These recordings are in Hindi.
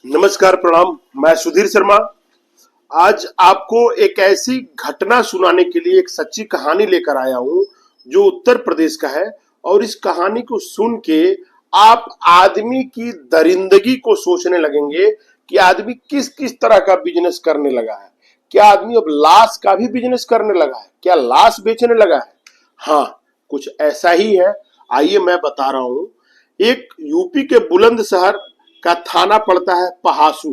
नमस्कार, प्रणाम। मैं सुधीर शर्मा आज आपको एक ऐसी घटना सुनाने के लिए एक सच्ची कहानी लेकर आया हूं जो उत्तर प्रदेश का है। और इस कहानी को सुन के आप आदमी की दरिंदगी को सोचने लगेंगे कि आदमी किस किस तरह का बिजनेस करने लगा है। क्या आदमी अब लाश का भी बिजनेस करने लगा है? क्या लाश बेचने लगा है? हाँ, कुछ ऐसा ही है। आइए मैं बता रहा हूं। एक यूपी के बुलंदशहर का थाना पड़ता है पहासू।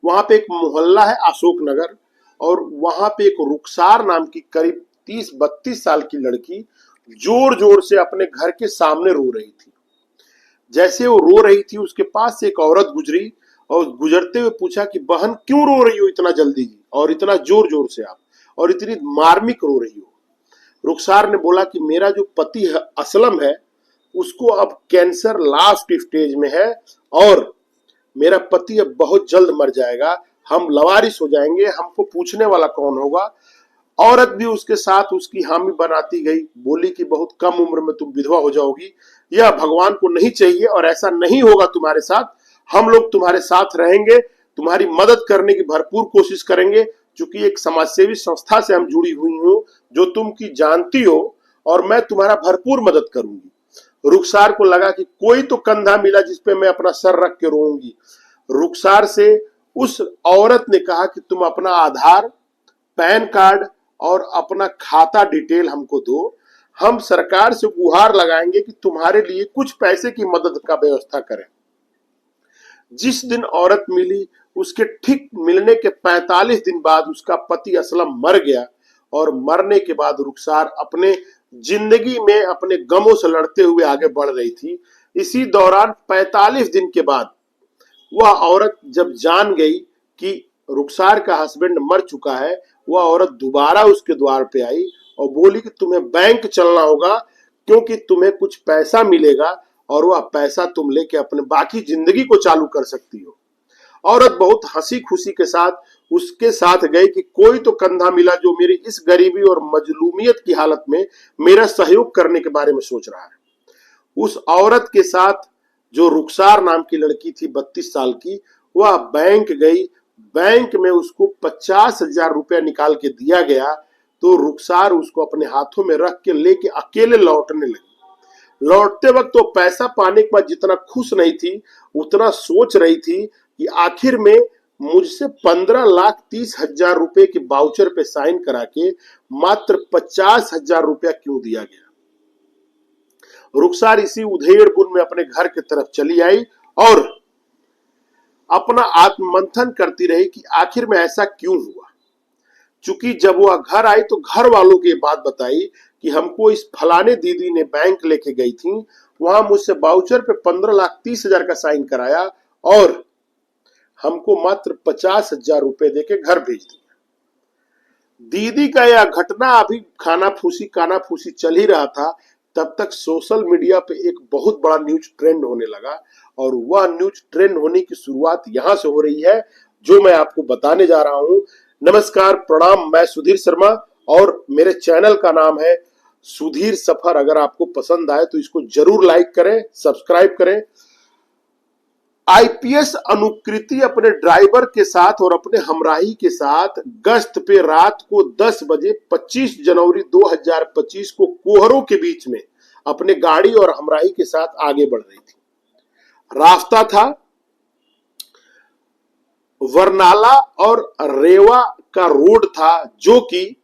वहां पे एक मोहल्ला है अशोक नगर। और वहां पे एक रुखसार नाम की करीब 30-32 साल की लड़की जोर जोर से अपने घर के सामने रो रही थी। जैसे वो रो रही थी, उसके पास से एक औरत गुजरी और गुजरते हुए पूछा कि बहन, क्यों रो रही हो इतना जल्दी और इतना जोर जोर से आप, और इतनी मार्मिक रो रही हो? रुखसार ने बोला कि मेरा जो पति है असलम है, उसको अब कैंसर लास्ट स्टेज में है और मेरा पति अब बहुत जल्द मर जाएगा। हम लवारिस हो जाएंगे, हमको पूछने वाला कौन होगा? औरत भी उसके साथ उसकी हामी बनाती गई। बोली कि बहुत कम उम्र में तुम विधवा हो जाओगी, यह भगवान को नहीं चाहिए और ऐसा नहीं होगा तुम्हारे साथ। हम लोग तुम्हारे साथ रहेंगे, तुम्हारी मदद करने की भरपूर कोशिश करेंगे। चूंकि एक समाजसेवी संस्था से हम जुड़ी हुई हूँ जो तुम की जानती हो, और मैं तुम्हारा भरपूर मदद करूंगी। रुखसार को लगा कि कोई तो कंधा मिला जिसपे मैं अपना सर रख के रोऊंगी। रुखसार से उस औरत ने कहा कि तुम अपना आधार, पैन कार्ड और अपना खाता डिटेल हमको दो। हम सरकार से गुहार लगाएंगे कि तुम्हारे लिए कुछ पैसे की मदद का व्यवस्था करें। जिस दिन औरत मिली, उसके ठीक मिलने के 45 दिन बाद उसका पति असलम मर गया। और मरने के बाद रुखसार अपने जिंदगी में अपने गमों से लड़ते हुए आगे बढ़ रही थी। इसी दौरान 45 दिन के बाद वह औरत जब जान गई कि रुखसार का हस्बैंड मर चुका है, वह औरत दोबारा उसके द्वार पे आई और बोली कि तुम्हें बैंक चलना होगा, क्योंकि तुम्हें कुछ पैसा मिलेगा और वह पैसा तुम लेके अपने बाकी जिंदगी को चालू कर सकती हो। औरत बहुत हंसी खुशी के साथ उसके साथ गई कि कोई तो कंधा मिला जो मेरी इस गरीबी और मजलूमियत की हालत में मेरा सहयोग करने के बारे में सोच रहा है। उस औरत के साथ जो रुखसार नाम की लड़की थी 32 साल की, वह बैंक गई। बैंक में उसको 50,000 रुपया निकाल के दिया गया। तो रुखसार उसको अपने हाथों में रख के लेके अकेले लौटने लगी। लौटते वक्त तो पैसा पाने के बाद जितना खुश नहीं थी, उतना सोच रही थी कि आखिर में मुझसे 15,30,000 रुपए के बाउचर पे साइन करा के मात्र 50,000 रुपया क्यों दिया गया। रुखसार इसी उधेड़ बुन में अपने घर की तरफ चली आई और अपना आत्ममंथन करती रही कि आखिर में ऐसा क्यों हुआ। चूंकि जब वह घर आई तो घर वालों की बात बताई कि हमको इस फलाने दीदी ने बैंक लेके गई थी, वहां मुझसे बाउचर पे 15,30,000 का साइन कराया और हमको मात्र 50,000 रुपए देके घर भेज दिया। दीदी का यह घटना अभी काना फूसी चल ही रहा था, तब तक सोशल मीडिया पे एक बहुत बड़ा न्यूज ट्रेंड होने लगा। और वह न्यूज ट्रेंड होने की शुरुआत यहां से हो रही है जो मैं आपको बताने जा रहा हूं। नमस्कार, प्रणाम। मैं सुधीर शर्मा और मेरे चैनल का नाम है सुधीर सफर। अगर आपको पसंद आए तो इसको जरूर लाइक करें, सब्सक्राइब करें। आईपीएस अनुकृति अपने ड्राइवर के साथ और अपने हमराही के साथ गश्त पे रात को 10 बजे 25 जनवरी 2025 को कोहरों के बीच में अपने गाड़ी और हमराही के साथ आगे बढ़ रही थी। रास्ता था बरनाला और रेवा का रोड था, जो कि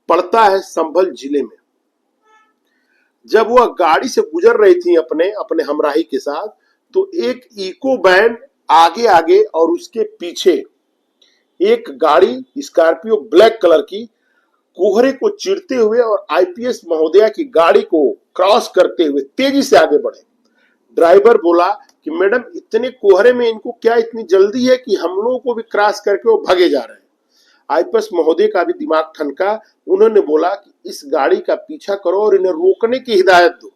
पड़ता है संभल जिले में। जब वह गाड़ी से गुजर रही थी अपने अपने हमराही के साथ, तो एक इको वैन आगे आगे और उसके पीछे एक गाड़ी स्कॉर्पियो ब्लैक कलर की कोहरे को चीरते हुए और आईपीएस महोदया की गाड़ी को क्रॉस करते हुए तेजी से आगे बढ़े। ड्राइवर बोला कि मैडम, इतने कोहरे में इनको क्या इतनी जल्दी है कि हम लोगों को भी क्रॉस करके वो भागे जा रहे हैं। आईपीएस महोदय का भी दिमाग ठनका। उन्होंने बोला कि इस गाड़ी का पीछा करो और इन्हें रोकने की हिदायत दो।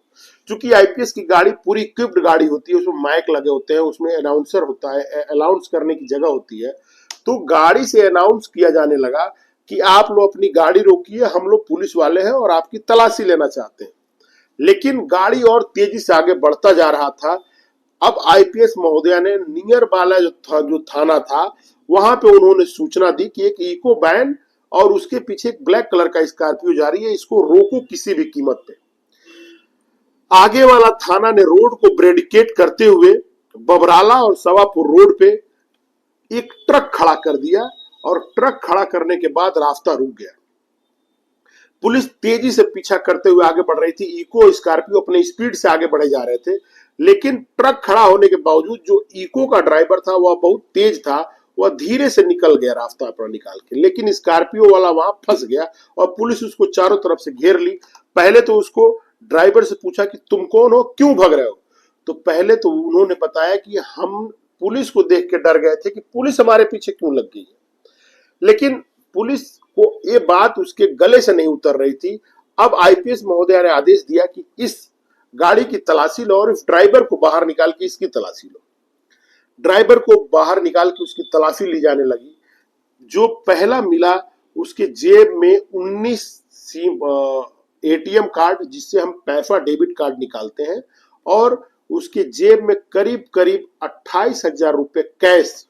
चूंकि आईपीएस की गाड़ी पूरी इक्विप्ड गाड़ी होती है, उसमें माइक लगे होते हैं, उसमें अनाउंसर होता है, अनाउंस करने की जगह होती है। तो गाड़ी से अनाउंस किया जाने लगा कि आप लोग अपनी गाड़ी रोकिए, हम लोग पुलिस वाले हैं और आपकी तलाशी लेना चाहते हैं। लेकिन गाड़ी और तेजी से आगे बढ़ता जा रहा था। अब आईपीएस महोदया ने नियर वाला जो थाना था वहां पे उन्होंने सूचना दी कि एक इको वैन और उसके पीछे एक ब्लैक कलर का स्कॉर्पियो जा रही है, इसको रोको किसी भी कीमत पे। आगे वाला थाना ने रोड को ब्रेडिकेट करते हुए बबराला और सवापुर रोड पे एक ट्रक खड़ा कर दिया और ट्रक खड़ा करने के बाद रास्ता रुक गया। पुलिस तेजी से पीछा करते हुए आगे बढ़ रही थी। इको स्कॉर्पियो अपने स्पीड से आगे बढ़े जा रहे थे, लेकिन ट्रक खड़ा होने के बावजूद जो इको का ड्राइवर था वह बहुत तेज था, वह धीरे से निकल गया रास्ता अपना निकाल के, लेकिन स्कॉर्पियो वाला वहां फंस गया और पुलिस उसको चारों तरफ से घेर ली। पहले तो उसको ड्राइवर से पूछा कि तुम कौन हो, क्यों भाग रहे हो? तो पहले तो उन्होंने बताया कि हम पुलिस को देख के डर गए थे कि पुलिस हमारे पीछे क्यों लग गई है, लेकिन पुलिस को ये बात उसके गले से नहीं उतर रही थी। अब आईपीएस महोदया ने आदेश दिया कि इस गाड़ी की तलाशी लो और इस ड्राइवर को बाहर निकाल के इसकी तलाशी लो। ड्राइवर को बाहर निकाल के उसकी तलाशी ली जाने लगी। जो पहला मिला उसके जेब में 19 एटीएम कार्ड, जिससे हम पैसा डेबिट कार्ड निकालते हैं, और उसके जेब में करीब करीब 28,000 रुपए कैश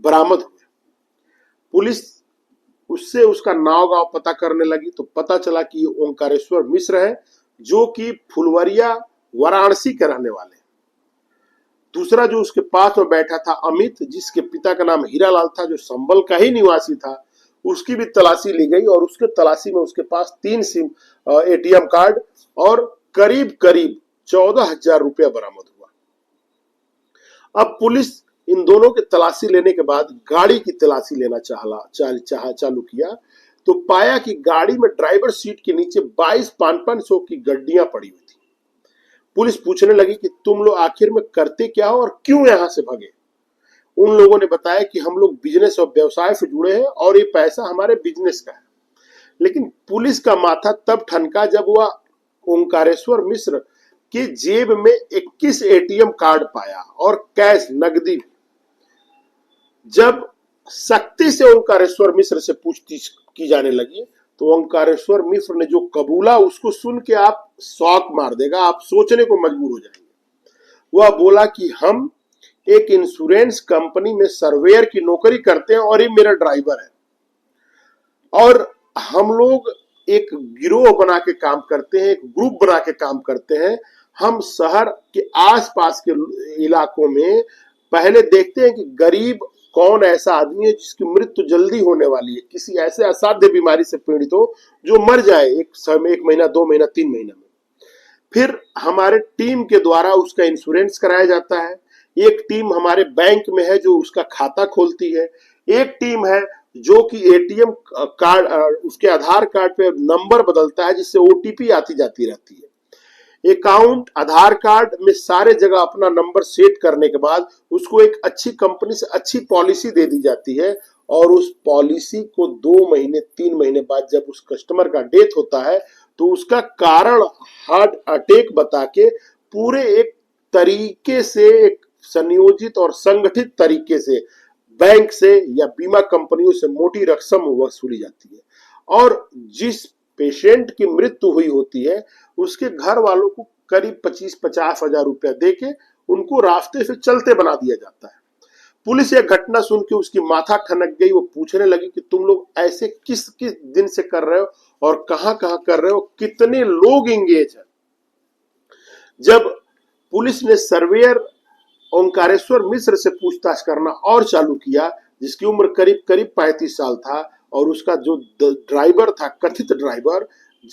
बरामद हुए। पुलिस उससे उसका नाव गांव पता करने लगी तो पता चला कि ये ओंकारेश्वर मिश्र है, जो कि फुलवरिया वाराणसी के रहने वाले। दूसरा जो उसके पास में बैठा था अमित, जिसके पिता का नाम हीरालाल था, जो संबल का ही निवासी था, उसकी भी तलाशी ली गई और उसके तलाशी में उसके पास 3 एटीएम कार्ड और करीब करीब 14,000 रुपया बरामद हुआ। अब पुलिस इन दोनों की तलाशी लेने के बाद गाड़ी की तलाशी लेना चालू किया तो पाया कि गाड़ी में ड्राइवर सीट के नीचे 22 500 की गड्डियां पड़ी हुई थी। पुलिस पूछने लगी कि तुम लोग आखिर में करते क्या हो और क्यों यहां से भागे? उन लोगों ने बताया कि हम लोग बिजनेस और व्यवसाय से जुड़े हैं और ये पैसा हमारे बिजनेस का है। लेकिन पुलिस का माथा तब ठनका जब वह ओंकारेश्वर मिश्र के जेब में 21 एटीएम कार्ड पाया और कैश नकदी। जब सख्ती से ओंकारेश्वर मिश्र से पूछताछ की जाने लगी तो ओंकारेश्वर मिश्र ने जो कबूला उसको सुन के आप शौक मार देगा, आप सोचने को मजबूर हो जाएंगे। वह बोला कि हम एक इंश्योरेंस कंपनी में सर्वेयर की नौकरी करते हैं और ये मेरा ड्राइवर है, और हम लोग एक गिरोह बना के काम करते हैं, एक ग्रुप बना के काम करते हैं। हम शहर के आसपास के इलाकों में पहले देखते हैं कि गरीब कौन ऐसा आदमी है जिसकी मृत्यु जल्दी होने वाली है, किसी ऐसे असाध्य बीमारी से पीड़ित हो जो मर जाए एक महीना 2 महीना 3 महीना में। फिर हमारे टीम के द्वारा उसका इंश्योरेंस कराया जाता है। एक टीम हमारे बैंक में है जो उसका खाता खोलती है। एक टीम है जो कि एटीएम कार्ड, उसके आधार कार्ड पे नंबर बदलता है जिससे ओटीपी आती जाती रहती है। अकाउंट आधार कार्ड में सारे जगह अपना नंबर सेट करने के बाद उसको एक अच्छी कंपनी से अच्छी पॉलिसी दे दी जाती है, और उस पॉलिसी को 2 महीने 3 महीने बाद जब उस कस्टमर का डेथ होता है तो उसका कारण हार्ट अटैक बता के पूरे एक तरीके से, एक संयोजित और संगठित तरीके से बैंक से या बीमा कंपनियों से मोटी रकम वसूली जाती है, और जिस पेशेंट की मृत्यु हुई होती है उसके घर वालों को करीब 25-50 हजार रुपया देके उनको रास्ते से चलते बना दिया जाता है। पुलिस यह घटना सुन के उसकी माथा ठनक गई। वो पूछने लगी कि तुम लोग ऐसे किस किस दिन से कर रहे हो और कहां कहां कर रहे हो, कितने लोग इंगेज हैं? जब पुलिस ने सर्वेयर ओंकारेश्वर मिश्र से पूछताछ करना और चालू किया, जिसकी उम्र करीब करीब 35 साल था, और उसका जो ड्राइवर था, कथित ड्राइवर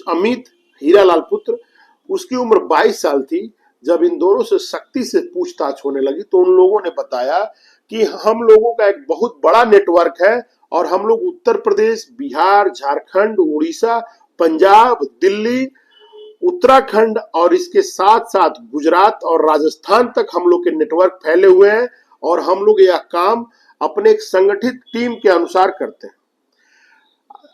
अमित हीरालाल पुत्र, उसकी उम्र 22 साल थी। जब इन दोनों से सख्ती से पूछताछ होने लगी तो उन लोगों ने बताया कि हम लोगों का एक बहुत बड़ा नेटवर्क है और हम लोग उत्तर प्रदेश, बिहार, झारखंड, उड़ीसा, पंजाब, दिल्ली, उत्तराखंड और इसके साथ साथ गुजरात और राजस्थान तक हम लोग के नेटवर्क फैले हुए हैं, और हम लोग यह काम अपने एक संगठित टीम के अनुसार करते हैं।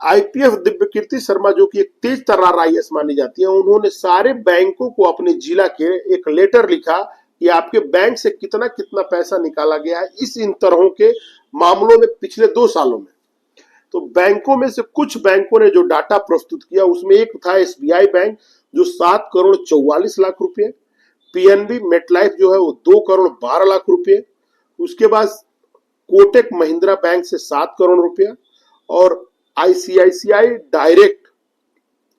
आईपीएस दिव्यकीर्ति शर्मा, जो कि एक तेज तर्रार आईएएस मानी जाती है, उन्होंने सारे बैंकों को अपने जिला के एक लेटर लिखा कि आपके बैंक से कितना कितना पैसा निकाला गया है इस इन तरह के मामलों में पिछले 2 सालों में। तो बैंकों में से कुछ बैंकों ने जो डाटा प्रस्तुत किया उसमें एक था एसबीआई बैंक, जो 7 करोड़ 44 लाख रुपए, पीएनबी मेटलाइफ जो है वो 2 करोड़ 12 लाख रुपए, उसके बाद कोटक महिंद्रा बैंक से 7 करोड़ रुपया और आईसीआईसीआई डायरेक्ट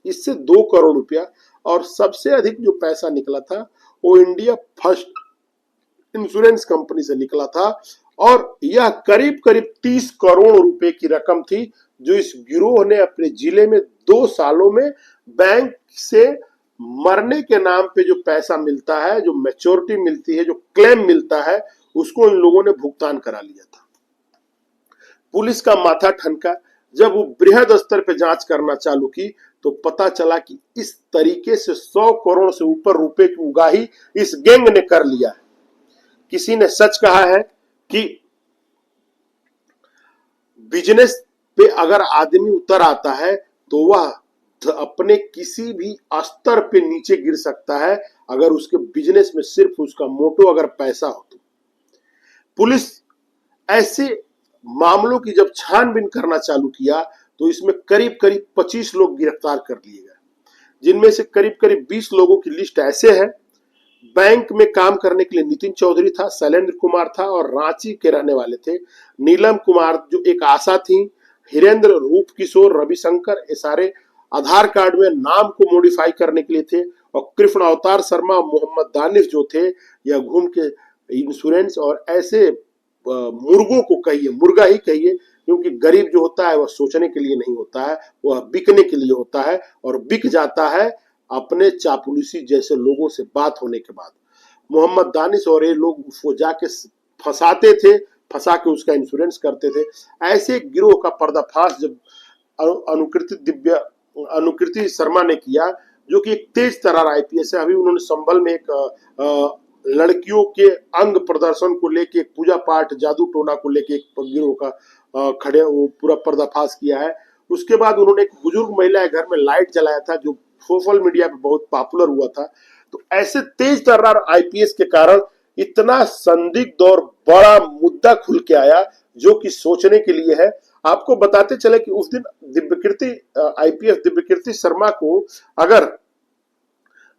इससे 2 करोड़ रुपया। और सबसे अधिक जो पैसा निकला था वो इंडिया फर्स्ट इंश्योरेंस कंपनी से निकला था और यह करीब करीब 30 करोड़ रुपए की रकम थी जो इस गिरोह ने अपने जिले में 2 सालों में बैंक से मरने के नाम पे जो पैसा मिलता है, जो मैच्योरिटी मिलती है, जो क्लेम मिलता है, उसको इन लोगों ने भुगतान करा लिया था। पुलिस का माथा ठनका जब वो बृहद स्तर पे जांच करना चालू की तो पता चला कि इस तरीके से 100 करोड़ से ऊपर रुपए की उगाही इस गैंग ने कर लिया है। किसी ने सच कहा है कि बिजनेस पे अगर आदमी उतर आता है तो वह अपने किसी भी स्तर पे नीचे गिर सकता है अगर उसके बिजनेस में सिर्फ उसका मोटो अगर पैसा हो तो। पुलिस ऐसे मामलों की जब छानबीन करना चालू किया तो इसमें करीब करीब 25 लोग गिरफ्तार कर लिए गए, जिनमें से करीब करीब 20 लोगों की लिस्ट ऐसे है। बैंक में काम करने के लिए नितिन चौधरी था, शैलेंद्र कुमार था और रांची के रहने वाले थे। नीलम कुमार जो एक आशा थी, हिरेंद्र, रूप किशोर, रविशंकर, ये सारे आधार कार्ड में नाम को मॉडिफाई करने के लिए थे। और कृष्ण अवतार शर्मा, मोहम्मद दानिश जो थे, यह घूम के इंश्योरेंस और ऐसे मुर्गों को कहिए, मुर्गा ही कहिए, क्योंकि गरीब जो होता है वह सोचने के लिए नहीं होता है, वह बिकने के लिए होता है और बिक जाता है अपने चापलूसी जैसे लोगों से बात होने के बाद। मोहम्मद दानिश और ये लोग उसको जाके फंसाते थे, फंसा के उसका इंश्योरेंस करते थे। ऐसे गिरोह का पर्दाफाश जब अनुकृति शर्मा ने किया, जो कि एक तेज तर्रार आईपीएस है। अभी उन्होंने संभल में एक लड़कियों के अंग प्रदर्शन को लेके, एक पूजा पाठ जादू टोना को लेके एक गिरोह का खड़े वो पूरा पर्दाफाश किया है। उसके बाद उन्होंने एक बुजुर्ग महिला के घर में लाइट जलाया था जो सोशल मीडिया पे बहुत पॉपुलर हुआ था। तो ऐसे तेज तर्रार आईपीएस के कारण इतना संदिग्ध और बड़ा मुद्दा खुल के आया जो कि सोचने के लिए है। आपको बताते चले कि उस दिन दिव्यकीर्ति आईपीएस दिव्यकीर्ति शर्मा को अगर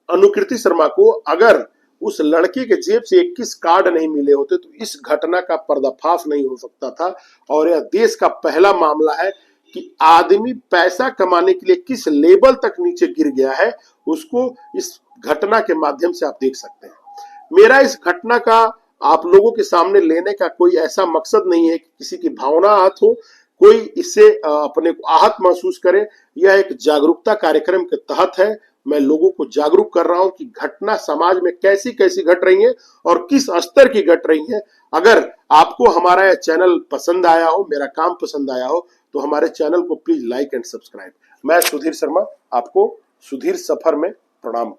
अनुकृति शर्मा को अगर उस लड़के के जेब से 21 कार्ड नहीं मिले होते तो इस घटना का पर्दाफाश नहीं हो सकता था। और यह देश का पहला मामला है कि आदमी पैसा कमाने के लिए किस लेवल तक नीचे गिर गया है, उसको इस घटना के माध्यम से आप देख सकते हैं। मेरा इस घटना का आप लोगों के सामने लेने का कोई ऐसा मकसद नहीं है कि किसी की भावना आहत हो, कोई इससे अपने को आहत महसूस करे। यह एक जागरूकता कार्यक्रम के तहत है। मैं लोगों को जागरूक कर रहा हूं कि घटना समाज में कैसी कैसी घट रही है और किस स्तर की घट रही है। अगर आपको हमारा यह चैनल पसंद आया हो, मेरा काम पसंद आया हो, तो हमारे चैनल को प्लीज लाइक एंड सब्सक्राइब। मैं सुधीर शर्मा आपको सुधीर सफर में प्रणाम।